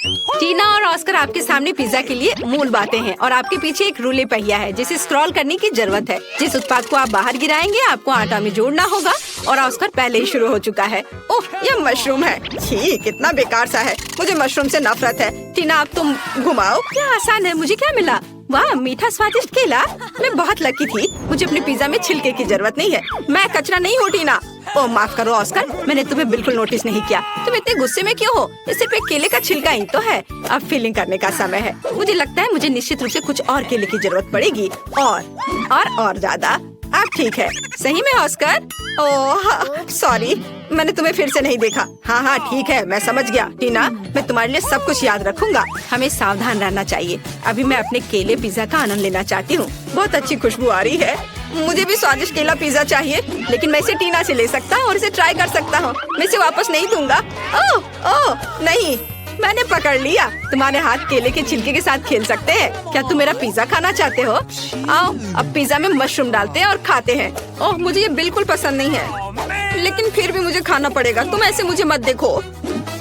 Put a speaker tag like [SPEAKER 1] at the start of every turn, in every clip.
[SPEAKER 1] टीना और ऑस्कर आपके सामने पिज्जा के लिए मूल बातें हैं और आपके पीछे एक रूले पहिया है जिसे स्क्रॉल करने की जरूरत है। जिस उत्पाद को आप बाहर गिराएंगे आपको आटा में जोड़ना होगा और ऑस्कर पहले ही शुरू हो चुका है। ओह, ये मशरूम है। छी, कितना बेकार सा है। मुझे मशरूम से नफरत है। टीना, अब तुम घुमाओ। क्या आसान है। मुझे क्या मिला? वाह, मीठा स्वादिष्ट केला। मैं बहुत लकी थी। मुझे अपने पिज्जा में छिलके की जरूरत नहीं है। मैं कचरा नहीं हूँ टीना। ओह, माफ करो ऑस्कर, मैंने तुम्हें बिल्कुल नोटिस नहीं किया। तुम इतने गुस्से में क्यों हो? ये सिर्फ एक केले का छिलका ही तो है। अब फीलिंग करने का समय है। मुझे लगता है मुझे निश्चित रूप से कुछ और केले की जरूरत पड़ेगी और ज्यादा। अब ठीक है। सही में ऑस्कर? ओह सॉरी, मैंने तुम्हें फिर से नहीं देखा। हाँ, ठीक है, मैं समझ गया। टीना, मैं तुम्हारे लिए सब कुछ याद रखूंगा। हमें सावधान रहना चाहिए। अभी मैं अपने केले पिज्जा का आनंद लेना चाहती हूँ। बहुत अच्छी खुशबू आ रही है। मुझे भी स्वादिष्ट केला पिज्जा चाहिए, लेकिन मैं इसे टीना से ले सकता हूँ और इसे ट्राई कर सकता हूँ। मैं इसे वापस नहीं दूंगा। ओह नहीं, मैंने पकड़ लिया। तुम्हारे हाथ केले के छिलके के साथ खेल सकते हैं। क्या तुम मेरा पिज्जा खाना चाहते हो? आओ, अब पिज्जा में मशरूम डालते हैं और खाते हैं। ओह, मुझे ये बिल्कुल पसंद नहीं है, लेकिन फिर भी मुझे खाना पड़ेगा। तुम ऐसे मुझे मत देखो।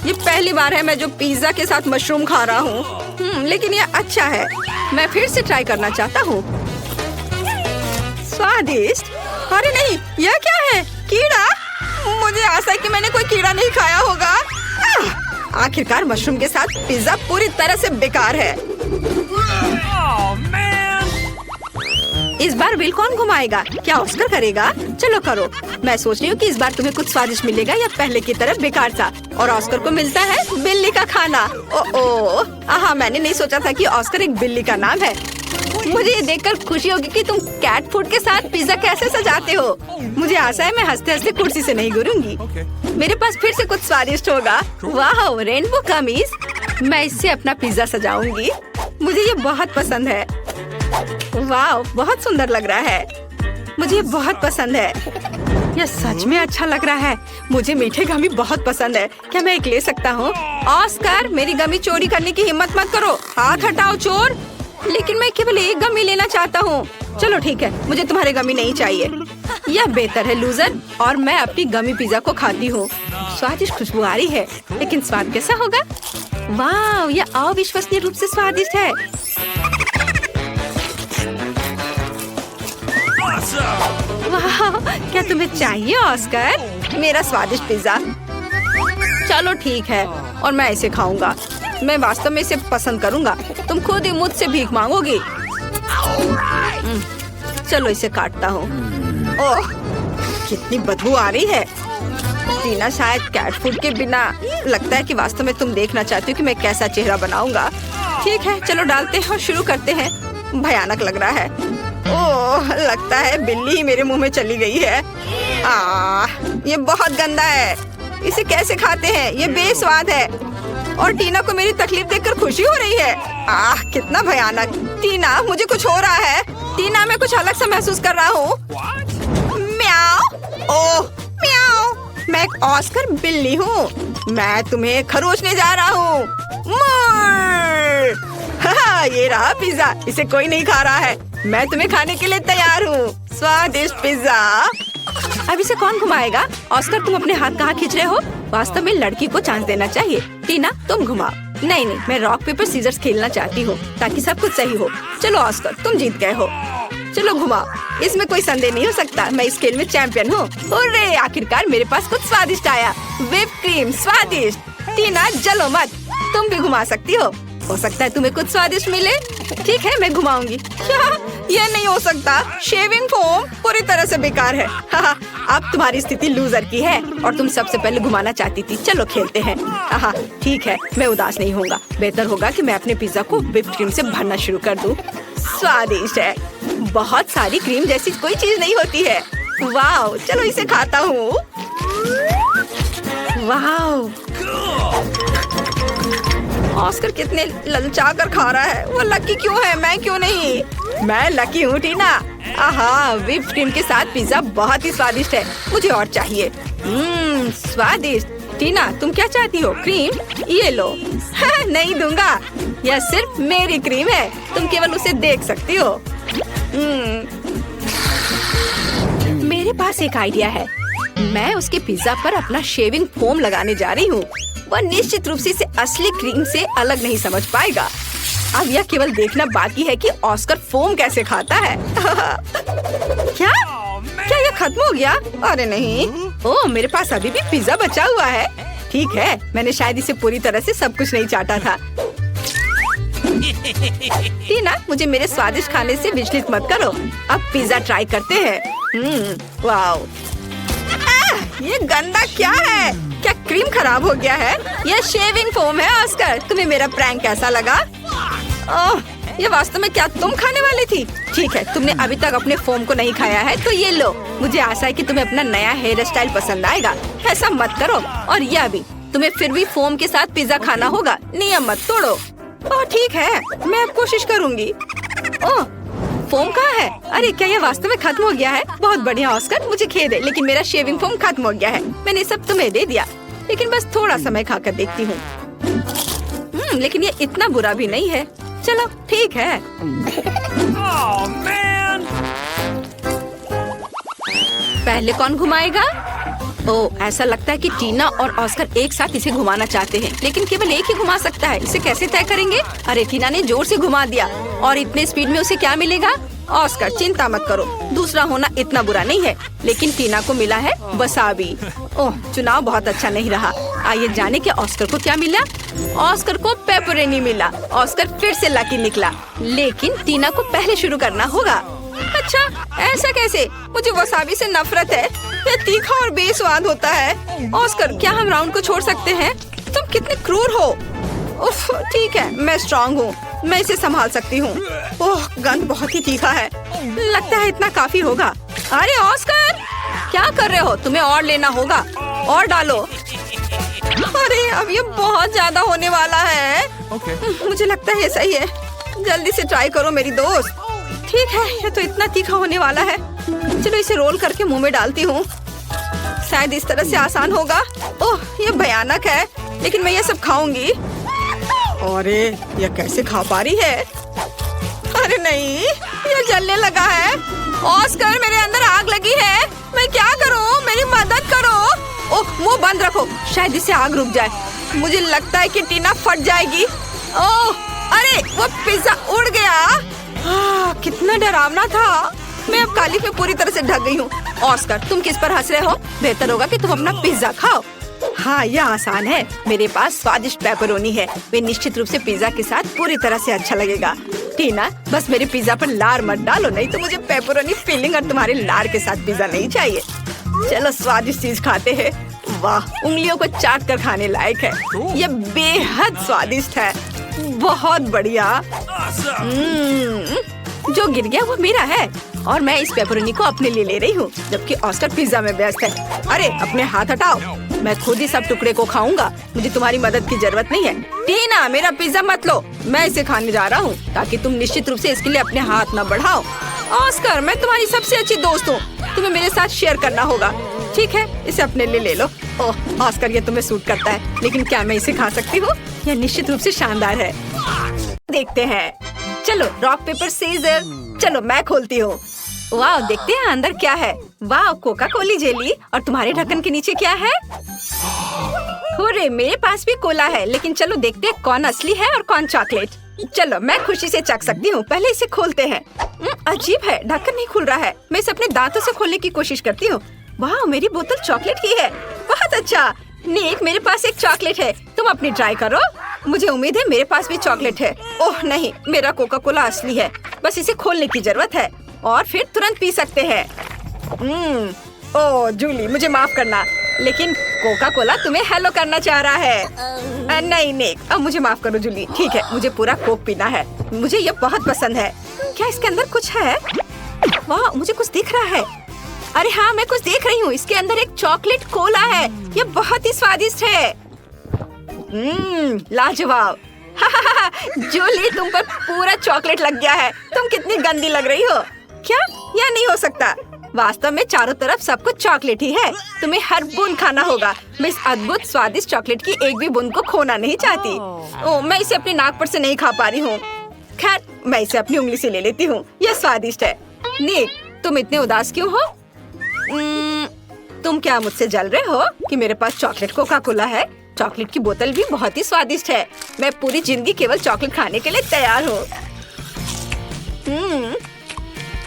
[SPEAKER 1] ये पहली बार है मैं जो पिज्जा के साथ मशरूम खा रहा हूँ। लेकिन ये अच्छा है। मैं फिर से ट्राई करना चाहता हूँ। स्वादिष्ट। अरे नहीं, यह क्या है? कीड़ा? मुझे आशा है कि मैंने कोई कीड़ा नहीं खाया होगा। आखिरकार मशरूम के साथ पिज्जा पूरी तरह से बेकार है। इस बार बिल कौन घुमाएगा? क्या ऑस्कर करेगा? चलो करो। मैं सोच रही हूँ कि इस बार तुम्हें कुछ स्वादिष्ट मिलेगा या पहले की तरह बेकार सा। और ऑस्कर को मिलता है बिल्ली का खाना। ओह, मैंने नहीं सोचा था कि ऑस्कर एक बिल्ली का नाम है। मुझे ये देखकर खुशी होगी कि तुम कैट फूड के साथ पिज्जा कैसे सजाते हो। मुझे आशा है मैं हंसते हंसते कुर्सी से नहीं गिरूंगी। मेरे पास फिर से कुछ स्वादिष्ट होगा। वाह, रेनबो कमीज। मैं इससे अपना पिज्जा सजाऊंगी। मुझे ये बहुत पसंद है। वाह, बहुत सुंदर लग रहा है। मुझे ये बहुत पसंद है। यह सच में अच्छा लग रहा है। मुझे मीठे गमी बहुत पसंद है। क्या मैं एक ले सकता हूँ? ऑस्कर, मेरी गमी चोरी करने की हिम्मत मत करो। हाथ हटाओ चोर। लेकिन मैं केवल एक गमी लेना चाहता हूँ। चलो ठीक है, मुझे तुम्हारे गमी नहीं चाहिए। यह बेहतर है लूजर। और मैं अपनी गमी पिज्जा को खाती हूँ। स्वादिष्ट खुशबू आ रही है, लेकिन स्वाद कैसा होगा? वाह, यह अविश्वसनीय रूप से स्वादिष्ट है। वाह, क्या तुम्हें चाहिए ऑस्कर? मेरा स्वादिष्ट पिज्जा। चलो ठीक है, और मैं इसे खाऊंगा। मैं वास्तव में इसे पसंद करूंगा। तुम खुद ही मुझसे भीख मांगोगी। चलो इसे काटता हूँ। ओह, कितनी बदबू आ रही है। टीना, शायद कैट फूड के बिना लगता है कि वास्तव में तुम देखना चाहती हो कि मैं कैसा चेहरा बनाऊंगा। ठीक है, चलो डालते हैं और शुरू करते हैं। भयानक लग रहा है। ओह, लगता है बिल्ली ही मेरे मुंह में चली गई है। ये बहुत गंदा है। इसे कैसे खाते हैं? ये बेस्वाद है। और टीना को मेरी तकलीफ देखकर खुशी हो रही है। कितना भयानक। टीना, मुझे कुछ हो रहा है। टीना, मैं कुछ अलग सा महसूस कर रहा हूँ। म्याऊ। ओह, म्याऊ। मैं एक ऑस्कर बिल्ली हूँ। मैं तुम्हें खरोचने जा रहा हूँ। ये रहा पिज्जा। इसे कोई नहीं खा रहा है। मैं तुम्हें खाने के लिए तैयार हूँ। स्वादिष्ट पिज्जा। अब इसे कौन घुमाएगा? ऑस्कर, तुम अपने हाथ कहाँ खींच रहे हो? वास्तव में लड़की को चांस देना चाहिए। टीना, तुम घुमाओ। नहीं, मैं रॉक पेपर सीजर्स खेलना चाहती हूँ ताकि सब कुछ सही हो। चलो ऑस्कर, तुम जीत गए हो। चलो घुमाओ। इसमें कोई संदेह नहीं हो सकता। मैं इस खेल में चैंपियन हूँ। अरे, आखिरकार मेरे पास कुछ स्वादिष्ट आया। व्हिप क्रीम स्वादिष्ट। टीना, जलो मत। तुम भी घुमा सकती हो सकता है तुम्हें कुछ स्वादिष्ट मिले। ठीक है, मैं घुमाऊंगी। क्या? यह नहीं हो सकता। शेविंग फोम पूरी तरह से बेकार है। अब तुम्हारी स्थिति लूजर की है और तुम सबसे पहले घुमाना चाहती थी। चलो खेलते हैं। ठीक है, मैं उदास नहीं होऊंगा। बेहतर होगा कि मैं अपने पिज्जा को व्हिप क्रीम से भरना शुरू कर दूं। स्वादिष्ट है। बहुत सारी क्रीम जैसी कोई चीज नहीं होती है। वाह, चलो इसे खाता हूँ। वाह, ऑस्कर कितने ललचा कर खा रहा है। वो लकी क्यों है? मैं क्यों नहीं? मैं लकी हूँ टीना। व्हिप क्रीम के साथ पिज्जा बहुत ही स्वादिष्ट है। मुझे और चाहिए। स्वादिष्ट। टीना, तुम क्या चाहती हो? क्रीम? ये लो। नहीं दूंगा। यह सिर्फ मेरी क्रीम है। तुम केवल उसे देख सकती हो। मेरे पास एक आइडिया है। मैं उसके पिज्जा पर अपना शेविंग फोम लगाने जा रही हूँ। वह निश्चित रूप से इसे असली क्रीम से अलग नहीं समझ पाएगा। अब यह केवल देखना बाकी है कि ऑस्कर फोम कैसे खाता है। क्या यह खत्म हो गया? अरे नहीं। ओह, मेरे पास अभी भी पिज्जा बचा हुआ है। ठीक है, मैंने शायद इसे पूरी तरह से सब कुछ नहीं चाटा था। टीना, मुझे मेरे स्वादिष्ट खाने से विचलित मत करो। अब पिज्जा ट्राई करते हैं। वाओ, ये गंदा क्या है? क्या क्रीम खराब हो गया है? यह शेविंग फोम है। ऑस्कर, तुम्हें मेरा प्रैंक कैसा लगा? ओह, ये वास्तव में क्या तुम खाने वाली थी? ठीक है, तुमने अभी तक अपने फोम को नहीं खाया है तो ये लो। मुझे आशा है कि तुम्हें अपना नया हेयर स्टाइल पसंद आएगा। ऐसा मत करो। और यह भी, तुम्हें फिर भी फोम के साथ पिज्जा खाना होगा। नियम मत तोड़ो। ओह ठीक है, मैं अब कोशिश करूंगी। ओह, फोम कहाँ है? अरे क्या यह वास्तव में खत्म हो गया है? बहुत बढ़िया ऑस्कर, मुझे खेद है लेकिन मेरा शेविंग फोम खत्म हो गया है। मैंने सब तुम्हें दे दिया, लेकिन बस थोड़ा समय खाकर देखती हूँ। लेकिन ये इतना बुरा भी नहीं है। चलो ठीक है। पहले कौन घुमाएगा? ओह, ऐसा लगता है कि टीना और ऑस्कर एक साथ इसे घुमाना चाहते हैं, लेकिन केवल एक ही घुमा सकता है। इसे कैसे तय करेंगे? अरे टीना ने जोर से घुमा दिया और इतने स्पीड में उसे क्या मिलेगा? ऑस्कर चिंता मत करो, दूसरा होना इतना बुरा नहीं है। लेकिन टीना को मिला है वसाबी। ओह, चुनाव बहुत अच्छा नहीं रहा। आइए जाने कि ऑस्कर को क्या मिला। ऑस्कर को पेपरोनी मिला। ऑस्कर फिर से लकी निकला, लेकिन टीना को पहले शुरू करना होगा। अच्छा, ऐसा कैसे? मुझे वसाबी से नफरत है। यह तीखा और बेस्वाद होता है। ऑस्कर, क्या हम राउंड को छोड़ सकते हैं? तुम कितने क्रूर हो। उफ, ठीक है, मैं स्ट्रॉन्ग हूँ, मैं इसे संभाल सकती हूँ। ओह, गंध बहुत ही तीखा है। लगता है इतना काफी होगा। अरे ऑस्कर, क्या कर रहे हो? तुम्हें और लेना होगा, और डालो। अरे अब ये बहुत ज्यादा होने वाला है। मुझे लगता है ये सही है। जल्दी से ट्राई करो मेरी दोस्त। ठीक है, ये तो इतना तीखा होने वाला है। चलो इसे रोल करके मुंह में डालती हूँ। शायद इस तरह से आसान होगा। ओह, ये भयानक है, लेकिन मैं ये सब खाऊंगी। अरे ये कैसे खा पा रही है? अरे नहीं, ये जलने लगा है। ऑस्कर, मेरे अंदर आग लगी है। मैं क्या करूं? मेरी मदद करो। ओह, मुंह बंद रखो, शायद इससे आग रुक जाए। मुझे लगता है कि टीना फट जाएगी। ओह, अरे वो पिज्जा उड़ गया। कितना डरावना था। मैं अब कालिख में पूरी तरह से ढक गई हूँ। ऑस्कर, तुम किस पर हंस रहे हो? बेहतर होगा कि तुम अपना पिज्जा खाओ। हाँ, यह आसान है। मेरे पास स्वादिष्ट पेपरोनी है। वे निश्चित रूप से पिज्जा के साथ पूरी तरह से अच्छा लगेगा। टीना, बस मेरे पिज्जा पर लार मत डालो, नहीं तो मुझे पेपरोनी फिलिंग और तुम्हारे लार के साथ पिज्जा नहीं चाहिए। चलो स्वादिष्ट चीज खाते हैं। वाह, उंगलियों को चाट कर खाने लायक है। यह बेहद स्वादिष्ट है। बहुत बढ़िया। जो गिर गया वो मेरा है और मैं इस पेपरोनी को अपने लिए ले रही हूँ, जबकि ऑस्कर पिज्जा में व्यस्त है। अरे अपने हाथ हटाओ, मैं खुद ही सब टुकड़े को खाऊंगा। मुझे तुम्हारी मदद की जरूरत नहीं है। टीना, मेरा पिज्जा मत लो, मैं इसे खाने जा रहा हूँ, ताकि तुम निश्चित रूप से इसके लिए अपने हाथ न बढ़ाओ। ऑस्कर, मैं तुम्हारी सबसे अच्छी दोस्त हूँ, तुम्हें मेरे साथ शेयर करना होगा। ठीक है, इसे अपने लिए ले लो। ओह ऑस्कर, ये तुम्हें सूट करता है, लेकिन क्या मैं इसे खा सकती हूँ? यह निश्चित रूप से शानदार है। देखते हैं। चलो रॉक पेपर सीजर। चलो मैं खोलती हूँ। वाह, देखते हैं अंदर क्या है। वाह, कोका कोली जेली। और तुम्हारे ढक्कन के नीचे क्या है? अरे मेरे पास भी कोला है, लेकिन चलो देखते हैं कौन असली है और कौन चॉकलेट। चलो मैं खुशी से चख सकती हूँ। पहले इसे खोलते हैं। अजीब है, ढक्कन नहीं खुल रहा है। मैं इसे अपने दांतों से खोलने की कोशिश करती हूँ। वाह, मेरी बोतल चॉकलेट की है। बहुत अच्छा। निक, मेरे पास एक चॉकलेट है, तुम अपनी ट्राई करो। मुझे उम्मीद है मेरे पास भी चॉकलेट है। ओह नहीं, मेरा कोका कोला असली है। बस इसे खोलने की जरूरत है और फिर तुरंत पी सकते हैं। ओह जूली, मुझे माफ करना, लेकिन कोका कोला तुम्हें हेलो करना चाह रहा है। नहीं निक, अब मुझे माफ करो जूली। ठीक है, मुझे पूरा कोक पीना है। मुझे ये बहुत पसंद है। क्या इसके अंदर कुछ है? वाह, मुझे कुछ दिख रहा है। अरे हाँ, मैं कुछ देख रही हूँ। इसके अंदर एक चॉकलेट कोला है। ये बहुत ही स्वादिष्ट है। लाजवाब। जूली, तुम पर पूरा चॉकलेट लग गया है। तुम कितनी गंदी लग रही हो। क्या? यह नहीं हो सकता। वास्तव में चारों तरफ सब कुछ चॉकलेट ही है। तुम्हें हर बूंद खाना होगा। मैं इस अद्भुत स्वादिष्ट चॉकलेट की एक भी बूंद को खोना नहीं चाहती। ओह, मैं इसे अपनी नाक पर से नहीं खा पा रही हूँ। खैर, मैं इसे अपनी उंगली से ले लेती हूँ। यह स्वादिष्ट है। निक, तुम इतने उदास क्यों हो? तुम क्या मुझसे जल रहे हो कि मेरे पास चॉकलेट कोका कोला है? चॉकलेट की बोतल भी बहुत ही स्वादिष्ट है। मैं पूरी जिंदगी केवल चॉकलेट खाने के लिए तैयार हूँ।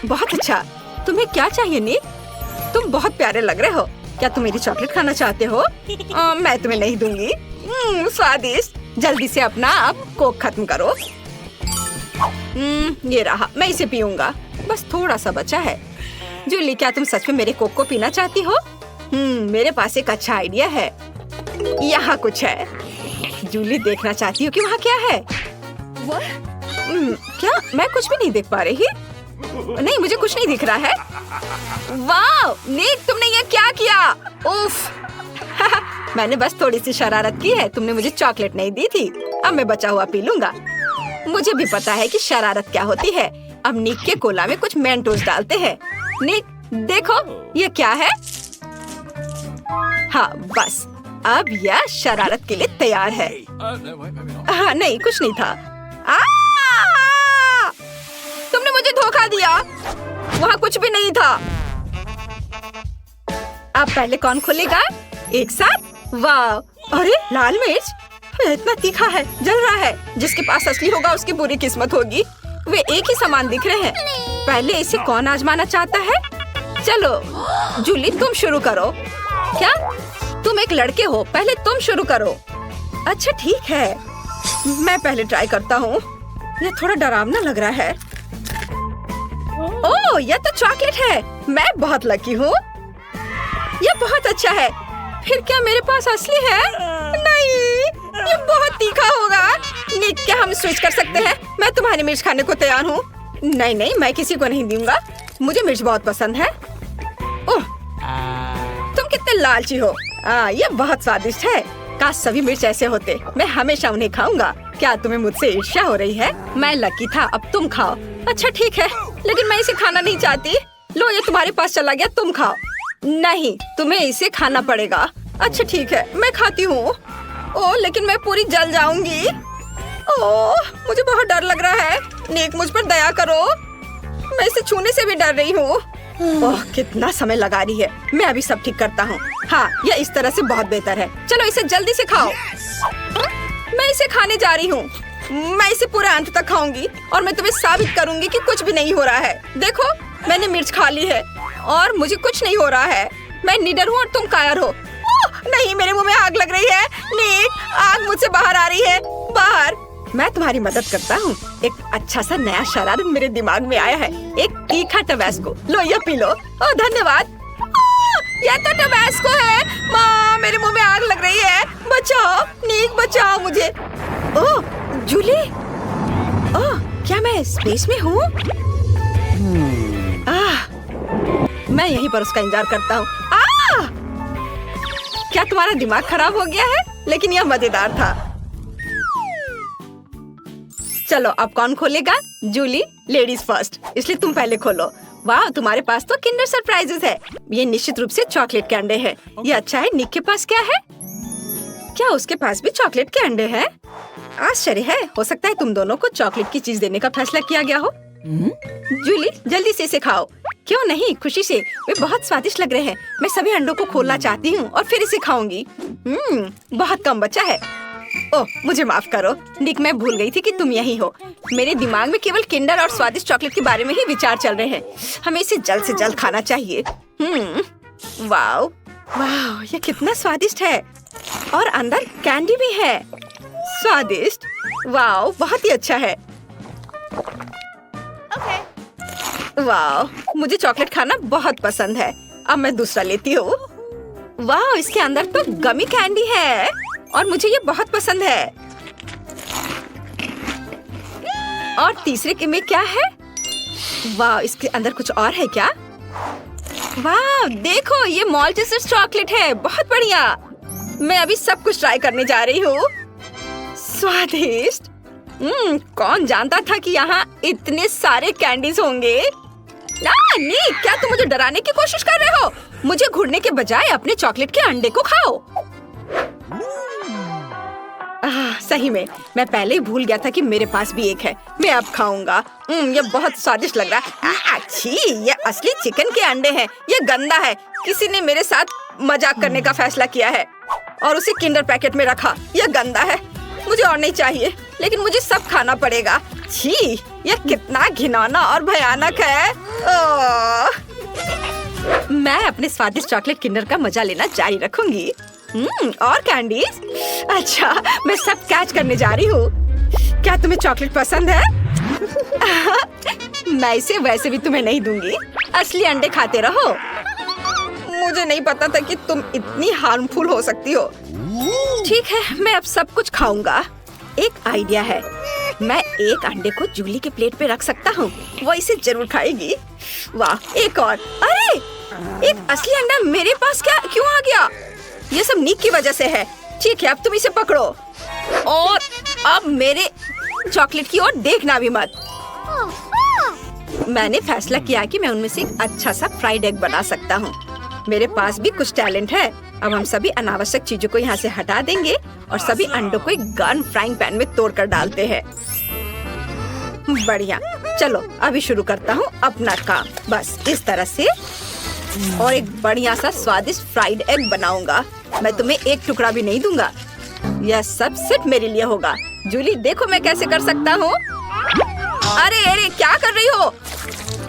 [SPEAKER 1] बहुत अच्छा। तुम्हें क्या चाहिए निक? तुम बहुत प्यारे लग रहे हो। क्या तुम मेरी चॉकलेट खाना चाहते हो? मैं तुम्हें नहीं दूंगी। स्वादिष्ट। जल्दी से अपना अब कोक खत्म करो। ये रहा, मैं इसे पीऊंगा। बस थोड़ा सा बचा है। जूली, क्या तुम सच में मेरे कोक को पीना चाहती हो? मेरे पास एक अच्छा आइडिया है। यहाँ कुछ है। जूली, देखना चाहती हो कि वहाँ क्या है? क्या मैं कुछ भी नहीं देख पा रही? नहीं, मुझे कुछ नहीं दिख रहा है। वाह निक, तुमने ये क्या किया? उफ। मैंने बस थोड़ी सी शरारत की है। तुमने मुझे चॉकलेट नहीं दी थी। अब मैं बचा हुआ पी लूंगा। मुझे भी पता है कि शरारत क्या होती है। अब निक के कोला में कुछ मेंटोस डालते हैं। निक, देखो ये क्या है? हाँ बस, अब यह शरारत के लिए तैयार है। हाँ नहीं, कुछ नहीं था। तुमने मुझे धोखा दिया। वहाँ कुछ भी नहीं था। अब पहले कौन खोलेगा? एक साथ। वाह, अरे लाल मिर्च, इतना तीखा है, जल रहा है। जिसके पास असली होगा उसकी बुरी किस्मत होगी। वे एक ही समान दिख रहे हैं। पहले इसे कौन आजमाना चाहता है? चलो जूली, तुम शुरू करो। क्या? तुम एक लड़के हो, पहले तुम शुरू करो। अच्छा ठीक है, मैं पहले ट्राई करता हूँ। यह थोड़ा डरावना लग रहा है। ओह, यह तो चॉकलेट है। मैं बहुत लकी हूँ। यह बहुत अच्छा है। फिर क्या मेरे पास असली है? नहीं, ये बहुत तीखा होगा। निक, क्या हम स्विच कर सकते हैं? मैं तुम्हारी मिर्च खाने को तैयार हूँ। नहीं नहीं, मैं किसी को नहीं दूंगा। मुझे मिर्च बहुत पसंद है। ओह, तुम कितने लालची हो। ये बहुत स्वादिष्ट है। काश सभी मिर्च ऐसे होते। मैं हमेशा उन्हें खाऊंगा। क्या तुम्हें मुझसे ईर्ष्या हो रही है? मैं लकी था, अब तुम खाओ। अच्छा ठीक है, लेकिन मैं इसे खाना नहीं चाहती। लो, ये तुम्हारे पास चला गया, तुम खाओ। नहीं, तुम्हें इसे खाना पड़ेगा। अच्छा ठीक है, मैं खाती हूँ। ओह, लेकिन मैं पूरी जल जाऊंगी। ओह, मुझे बहुत डर लग रहा है। निक, मुझ पर दया करो। मैं इसे छूने से भी डर रही हूँ। ओह, कितना समय लगा रही है। मैं अभी सब ठीक करता हूँ। हाँ, यह इस तरह से बहुत बेहतर है। चलो इसे जल्दी से खाओ। मैं इसे खाने जा रही हूँ। मैं इसे पूरे अंत तक खाऊंगी और मैं तुम्हें साबित करूंगी कि कुछ भी नहीं हो रहा है। देखो, मैंने मिर्च खा ली है और मुझे कुछ नहीं हो रहा है। मैं निडर हूँ और तुम कायर हो। नहीं, मेरे मुंह में आग लग रही है। निक, आग मुझसे बाहर आ रही है। बाहर। मैं तुम्हारी मदद करता हूँ। एक अच्छा सा नया शरारत मेरे दिमाग में आया है। एक तीखा टबैस्को। लो, ये पी लो। ओह धन्यवाद। यह तो टबैस्को है। माँ, मेरे मुंह में आग लग रही है। बचाओ निक, बचाओ मुझे। ओह जूली, ओह क्या मैं स्पेस में हूँ? मैं यहीं पर उसका इंतजार करता हूँ। क्या तुम्हारा दिमाग खराब हो गया है? लेकिन यह मजेदार था। चलो, अब कौन खोलेगा? जूली, लेडीज फर्स्ट, इसलिए तुम पहले खोलो। वाह, तुम्हारे पास तो किंडर सरप्राइजेस है। ये निश्चित रूप से चॉकलेट के अंडे हैं। ये अच्छा है। निक के पास क्या है? क्या उसके पास भी चॉकलेट के अंडे हैं? आश्चर्य है। हो सकता है तुम दोनों को चॉकलेट की चीज देने का फैसला किया गया हो। जूली, जल्दी से इसे खाओ। क्यों नहीं, खुशी से। वे बहुत स्वादिष्ट लग रहे हैं। मैं सभी अंडों को खोलना चाहती हूँ और फिर इसे खाऊंगी। बहुत कम बचा है। ओह, मुझे माफ करो निक, मैं भूल गई थी कि तुम यही हो। मेरे दिमाग में केवल किंडर और स्वादिष्ट चॉकलेट के बारे में ही विचार चल रहे हैं। हमें इसे जल्द से जल्द खाना चाहिए। वाह वाह, ये कितना स्वादिष्ट है। और अंदर कैंडी भी है। स्वादिष्ट। वाह, बहुत ही अच्छा है। वाह, मुझे चॉकलेट खाना बहुत पसंद है। अब मैं दूसरा लेती हूँ। वाह, इसके अंदर तो गमी कैंडी है और मुझे ये बहुत पसंद है। और तीसरे के में क्या है? वाह, इसके अंदर कुछ और है क्या? वाह, देखो, ये माल्टेसर चॉकलेट है। बहुत बढ़िया। मैं अभी सब कुछ ट्राई करने जा रही हूँ। स्वादिष्ट। कौन जानता था कि यहाँ इतने सारे कैंडीज होंगे। निक, क्या तुम मुझे डराने की कोशिश कर रहे हो? मुझे घुरने के बजाय अपने चॉकलेट के अंडे को खाओ। सही में, मैं पहले ही भूल गया था कि मेरे पास भी एक है। मैं अब खाऊंगा। ये बहुत स्वादिष्ट लग रहा है। अच्छी, ये असली चिकन के अंडे हैं। ये गंदा है। किसी ने मेरे साथ मजाक करने का फैसला किया है। और उसे किंडर पैकेट में रखा। यह गंदा है, मुझे और नहीं चाहिए, लेकिन मुझे सब खाना पड़ेगा। छी, यह कितना घिनौना और भयानक है। मैं अपने स्वादिष्ट चॉकलेट किंडर का मजा लेना जारी रखूंगी। और कैंडीज? अच्छा, मैं सब कैच करने जा रही हूँ। क्या तुम्हें चॉकलेट पसंद है? मैं इसे वैसे भी तुम्हें नहीं दूंगी। असली अंडे खाते रहो। मुझे नहीं पता था कि तुम इतनी हार्मफुल हो सकती हो। ठीक है, मैं अब सब कुछ खाऊंगा। एक आइडिया है, मैं एक अंडे को जूली के प्लेट पे रख सकता हूँ, वो इसे जरूर खाएगी। वाह, एक और। अरे, एक असली अंडा मेरे पास क्यों आ गया? ये सब निक की वजह से है। ठीक है, अब तुम इसे पकड़ो और अब मेरे चॉकलेट की ओर देखना भी मत। मैंने फैसला किया कि मैं उनमें से एक अच्छा सा फ्राइड एग बना सकता हूँ। मेरे पास भी कुछ टैलेंट है। अब हम सभी अनावश्यक चीजों को यहाँ से हटा देंगे और सभी अंडों को एक गन फ्राइंग पैन में तोड़कर डालते हैं। बढ़िया, चलो अभी शुरू करता हूँ अपना काम। बस इस तरह से, और एक बढ़िया सा स्वादिष्ट फ्राइड एग बनाऊंगा। मैं तुम्हें एक टुकड़ा भी नहीं दूंगा। यह सब सिर्फ मेरे लिए होगा। जूली, देखो मैं कैसे कर सकता हूँ। अरे अरे, क्या कर रही हो?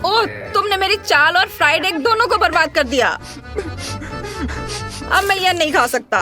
[SPEAKER 1] ओह, तुमने मेरी चाल और फ्राइड एग दोनों को बर्बाद कर दिया। अब मैं यह नहीं खा सकता।